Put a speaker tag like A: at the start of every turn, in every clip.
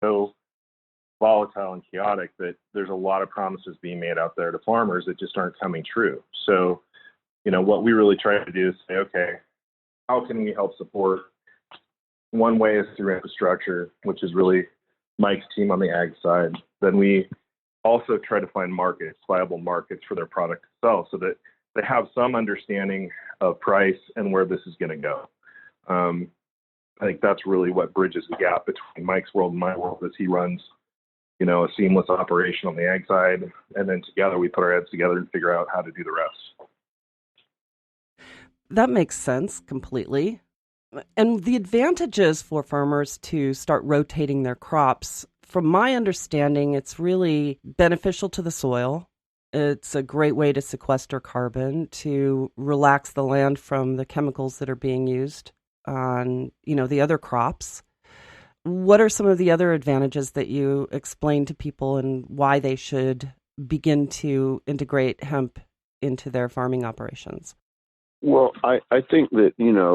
A: so volatile and chaotic that there's a lot of promises being made out there to farmers that just aren't coming true. So, what we really try to do is say, okay, how can we help support? One way is through infrastructure, which is really Mike's team on the ag side. Then we also try to find markets, viable markets for their product to sell so that they have some understanding of price and where this is going to go. I think that's really what bridges the gap between Mike's world and my world as he runs, a seamless operation on the ag side. And then together we put our heads together and figure out how to do the rest.
B: That makes sense completely. And the advantages for farmers to start rotating their crops, from my understanding, it's really beneficial to the soil. It's a great way to sequester carbon, to relax the land from the chemicals that are being used on, the other crops. What are some of the other advantages that you explain to people and why they should begin to integrate hemp into their farming operations?
C: Well, I think that,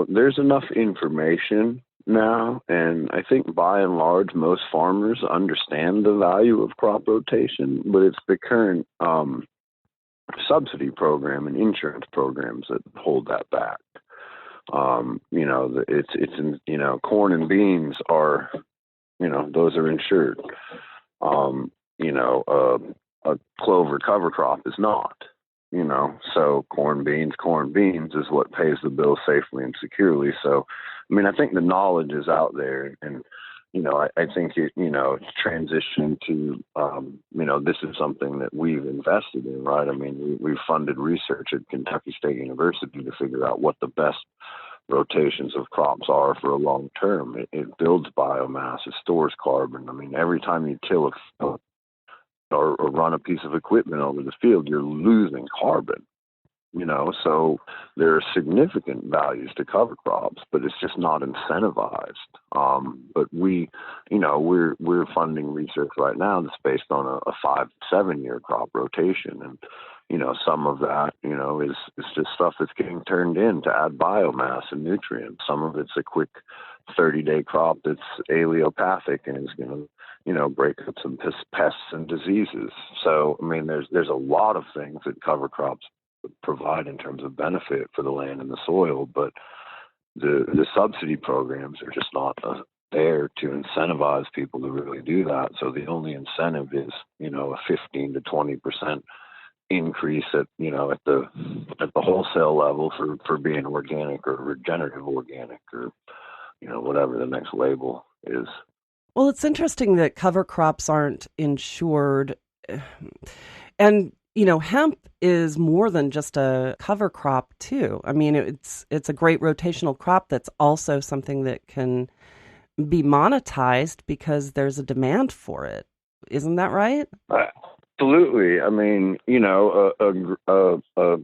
C: there's enough information now, and I think by and large, most farmers understand the value of crop rotation, but it's the current subsidy program and insurance programs that hold that back. Corn and beans are, those are insured. A clover cover crop is not. So corn beans is what pays the bill safely and securely. So, I think the knowledge is out there, and, I think transition to, this is something that we've invested in, right? We've funded research at Kentucky State University to figure out what the best rotations of crops are for a long term. It builds biomass, it stores carbon. Every time you till a field or run a piece of equipment over the field, you're losing carbon, so there are significant values to cover crops, but it's just not incentivized. But we're funding research right now that's based on a 5 to 7 year crop rotation. And, some of that, is just stuff that's getting turned in to add biomass and nutrients. Some of it's a quick 30-day crop that's allelopathic and is going to, break up some pests and diseases. So, there's a lot of things that cover crops provide in terms of benefit for the land and the soil, but the subsidy programs are just not there to incentivize people to really do that. So the only incentive is, a 15 to 20% increase at the wholesale level for being organic or regenerative organic or, whatever the next label is.
B: Well, it's interesting that cover crops aren't insured. And, hemp is more than just a cover crop, too. It's a great rotational crop that's also something that can be monetized because there's a demand for it. Isn't that right?
C: Absolutely. A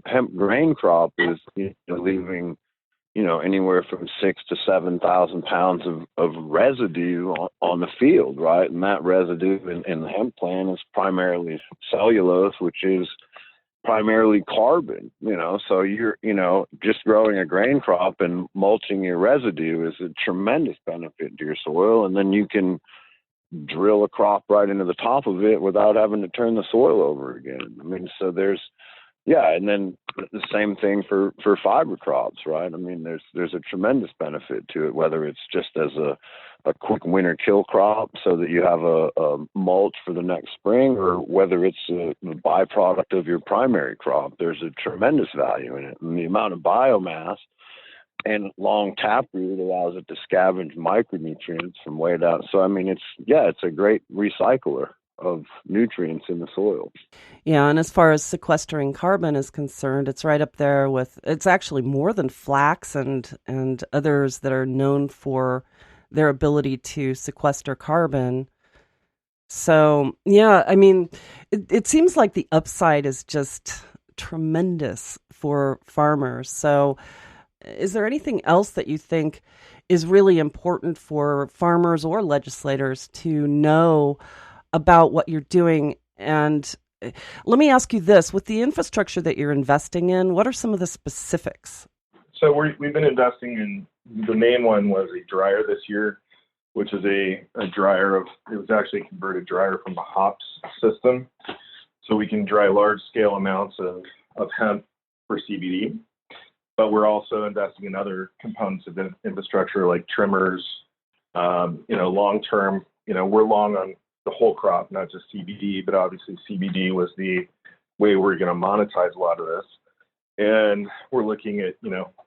C: hemp grain crop is leaving anywhere from 6,000 to 7,000 pounds of residue on the field, right? And that residue in the hemp plant is primarily cellulose, which is primarily carbon, so you're, just growing a grain crop and mulching your residue is a tremendous benefit to your soil. And then you can drill a crop right into the top of it without having to turn the soil over again. So and then the same thing for fiber crops, right? There's a tremendous benefit to it, whether it's just as a quick winter kill crop so that you have a mulch for the next spring, or whether it's a byproduct of your primary crop. There's a tremendous value in it. And the amount of biomass and long taproot allows it to scavenge micronutrients from way down. So, it's a great recycler of nutrients in the soil.
B: Yeah, and as far as sequestering carbon is concerned, it's right up there with, it's actually more than flax and others that are known for their ability to sequester carbon. So, yeah, it seems like the upside is just tremendous for farmers. So is there anything else that you think is really important for farmers or legislators to know about what you're doing? And let me ask you this, with the infrastructure that you're investing in, what are some of the specifics?
A: So we've been investing in, the main one was a dryer this year. which is a dryer it was actually a converted dryer from a hops system. So we can dry large scale amounts of hemp for CBD, but we're also investing in other components of infrastructure like trimmers, long term, we're long on the whole crop, not just CBD, but obviously CBD was the way we're going to monetize a lot of this. And we're looking at,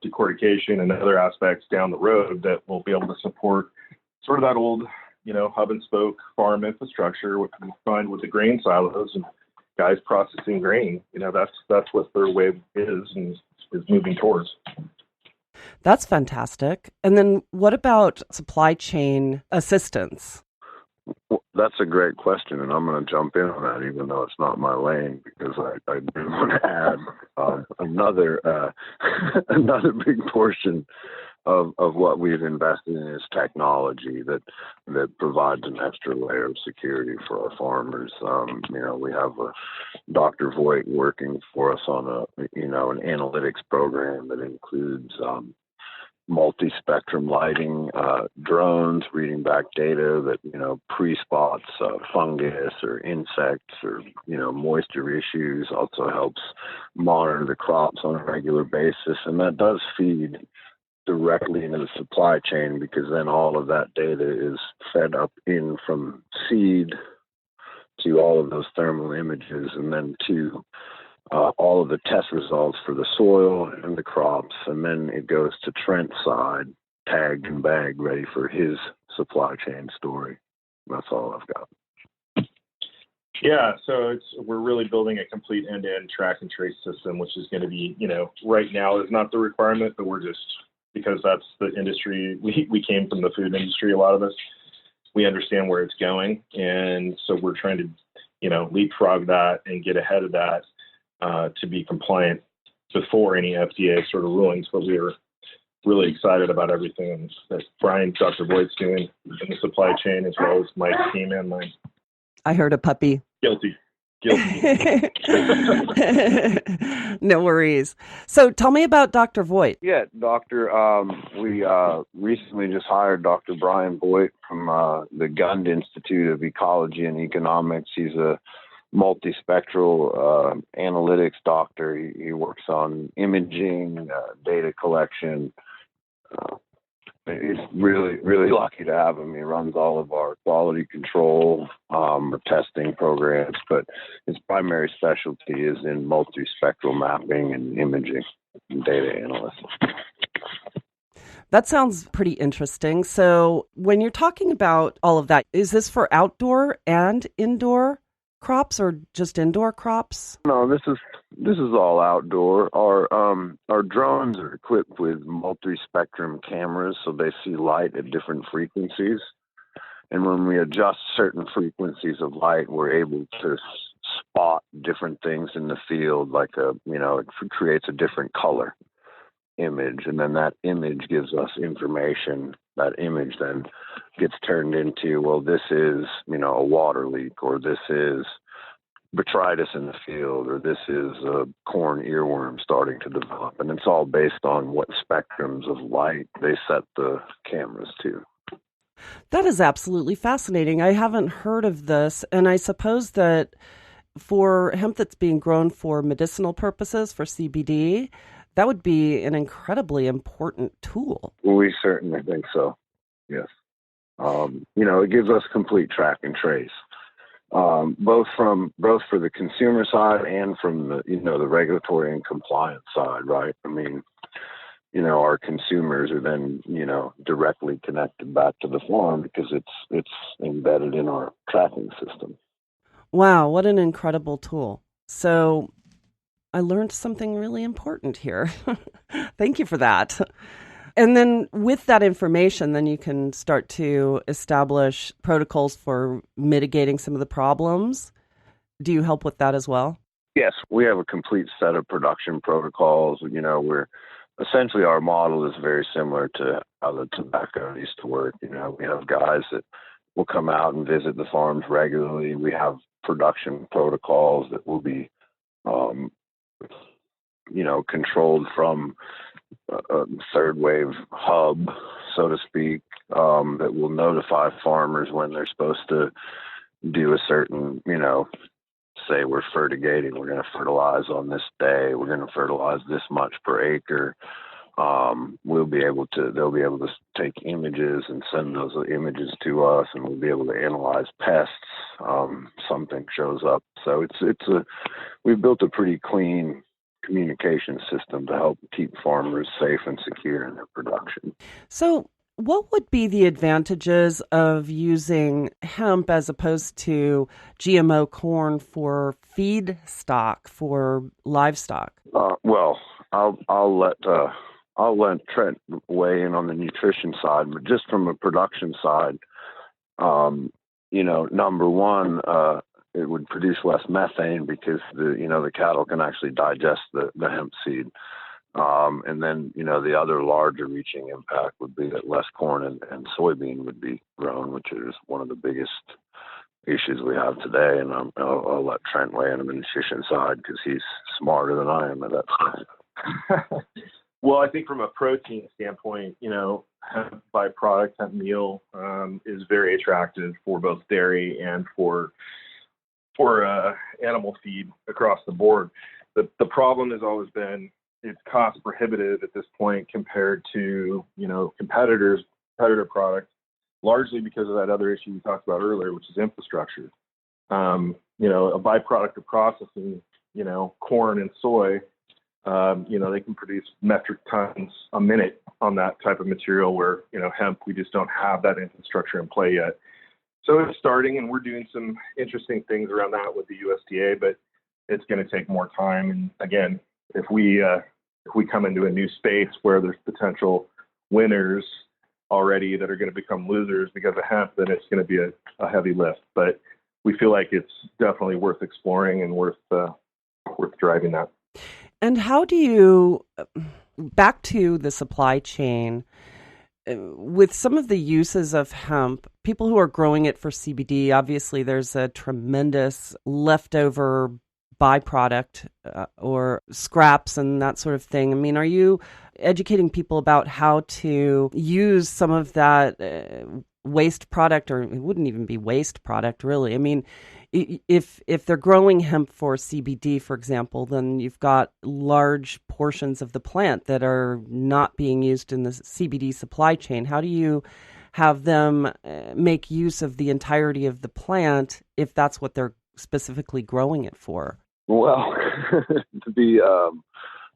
A: decortication and other aspects down the road that will be able to support sort of that old, hub and spoke farm infrastructure, which we find with the grain silos and guys processing grain. That's what their way is and is moving towards.
B: That's fantastic. And then what about supply chain assistance?
C: Well, that's a great question, and I'm going to jump in on that, even though it's not my lane, because I do want to add another another big portion of what we've invested in is technology that provides an extra layer of security for our farmers. We have Dr. Voigt working for us on an analytics program that includes multi-spectrum lighting, drones reading back data that pre-spots fungus or insects or moisture issues. Also helps monitor the crops on a regular basis, and that does feed directly into the supply chain, because then all of that data is fed up in from seed to all of those thermal images, and then to all of the test results for the soil and the crops, and then it goes to Trent's side, tagged and bagged, ready for his supply chain story. That's all I've got.
A: Yeah, so we're really building a complete end-to-end track and trace system, which is going to be, right now is not the requirement, but we're just, because that's the industry, we came from the food industry, a lot of us, we understand where it's going, and so we're trying to, leapfrog that and get ahead of that. To be compliant before any FDA sort of rulings, but we are really excited about everything that Dr. Voigt's doing in the supply chain, as well as Mike's team and mine.
B: I heard a puppy.
A: Guilty.
B: No worries. So tell me about Dr. Voigt.
C: Yeah, Doctor, we recently just hired Dr. Brian Voigt from the Gund Institute of Ecology and Economics. He's a multispectral analytics doctor. He works on imaging, data collection. He's really, really lucky to have him. He runs all of our quality control testing programs, but his primary specialty is in multispectral mapping and imaging and data analysis.
B: That sounds pretty interesting. So when you're talking about all of that, is this for outdoor and indoor crops or just indoor crops?
C: No, this is all outdoor. Our drones are equipped with multi-spectrum cameras, so they see light at different frequencies. And when we adjust certain frequencies of light, we're able to spot different things in the field, like it creates a different color image, and then that image gives us information. That image then gets turned into, well, this is, a water leak, or this is botrytis in the field, or this is a corn earworm starting to develop. And it's all based on what spectrums of light they set the cameras to.
B: That is absolutely fascinating. I haven't heard of this, and I suppose that for hemp that's being grown for medicinal purposes, for CBD, that would be an incredibly important tool.
C: We certainly think so. Yes. It gives us complete track and trace, both for the consumer side and from the regulatory and compliance side, right? I mean, our consumers are then, directly connected back to the farm because it's embedded in our tracking system.
B: Wow, what an incredible tool. So I learned something really important here. Thank you for that. And then with that information, then you can start to establish protocols for mitigating some of the problems. Do you help with that as well?
C: Yes, we have a complete set of production protocols. We're essentially, our model is very similar to how the tobacco used to work. We have guys that will come out and visit the farms regularly. We have production protocols that will be controlled from a third wave hub, so to speak, that will notify farmers when they're supposed to do a certain, say we're fertigating, we're going to fertilize on this day, we're going to fertilize this much per acre. They'll be able to take images and send those images to us, and we'll be able to analyze pests. Something shows up. So we've built a pretty clean communication system to help keep farmers safe and secure in their production.
B: So what would be the advantages of using hemp as opposed to GMO corn for feedstock for livestock?
C: Well, I'll let Trent weigh in on the nutrition side, but just from a production side, number one, it would produce less methane because the cattle can actually digest the hemp seed. And then, the other larger reaching impact would be that less corn and soybean would be grown, which is one of the biggest issues we have today. And I'll let Trent weigh in on the nutrition side because he's smarter than I am at that stuff.
A: Well, I think from a protein standpoint, hemp byproduct, hemp meal is very attractive for both dairy and for animal feed across the board. The problem has always been it's cost prohibitive at this point compared to competitor products, largely because of that other issue we talked about earlier, which is infrastructure. A byproduct of processing, corn and soy. They can produce metric tons a minute on that type of material where, hemp, we just don't have that infrastructure in play yet. So it's starting, and we're doing some interesting things around that with the USDA, but it's going to take more time. And again, if we come into a new space where there's potential winners already that are going to become losers because of hemp, then it's going to be a heavy lift. But we feel like it's definitely worth exploring and worth driving that.
B: And how do you, back to the supply chain, with some of the uses of hemp, people who are growing it for CBD, obviously there's a tremendous leftover byproduct or scraps and that sort of thing. I mean, are you educating people about how to use some of that waste product, or it wouldn't even be waste product, really? I mean, if they're growing hemp for CBD, for example, then you've got large portions of the plant that are not being used in the CBD supply chain. How do you have them make use of the entirety of the plant if that's what they're specifically growing it for?
C: Well, the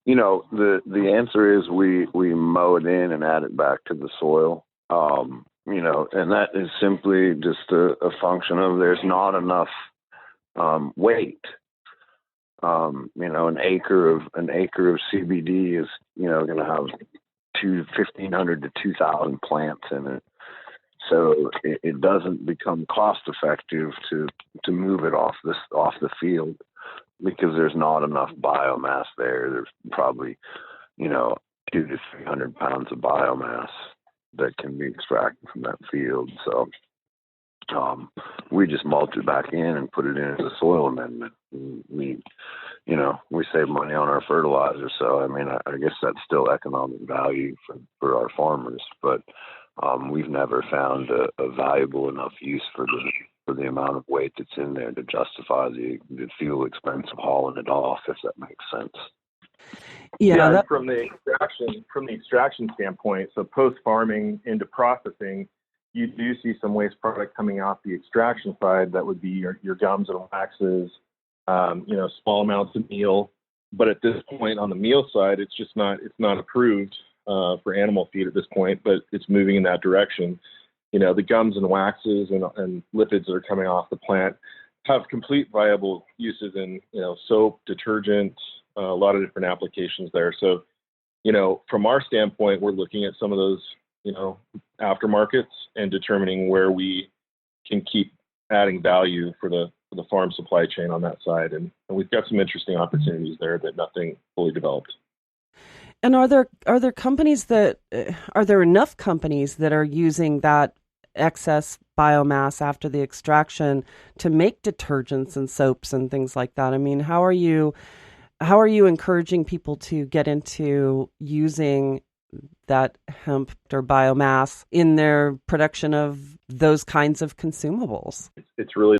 C: answer is we mow it in and add it back to the soil. And that is simply just a function of there's not enough weight. An acre of CBD is going to have 1,500 to 2,000 plants in it. So it doesn't become cost effective to move it off the field because there's not enough biomass there. There's probably 200 to 300 pounds of biomass that can be extracted from that field. So we just mulch it back in and put it in as a soil amendment. We save money on our fertilizer. So, I guess that's still economic value for our farmers, but we've never found a valuable enough use for the amount of weight that's in there to justify the fuel expense of hauling it off, if that makes sense.
A: Yeah, from the extraction standpoint, so post-farming into processing, you do see some waste product coming off the extraction side. That would be your gums and waxes, small amounts of meal. But at this point on the meal side, it's not approved for animal feed at this point, but it's moving in that direction. The gums and waxes and lipids that are coming off the plant have complete viable uses in, soap, detergent, a lot of different applications there. So, from our standpoint, we're looking at some of those, aftermarkets and determining where we can keep adding value for the farm supply chain on that side. And we've got some interesting opportunities there, but nothing fully developed.
B: And are there enough companies that are using that excess biomass after the extraction to make detergents and soaps and things like that? I mean, how are you How are you encouraging people to get into using that hemp or biomass in their production of those kinds of consumables?
A: It's really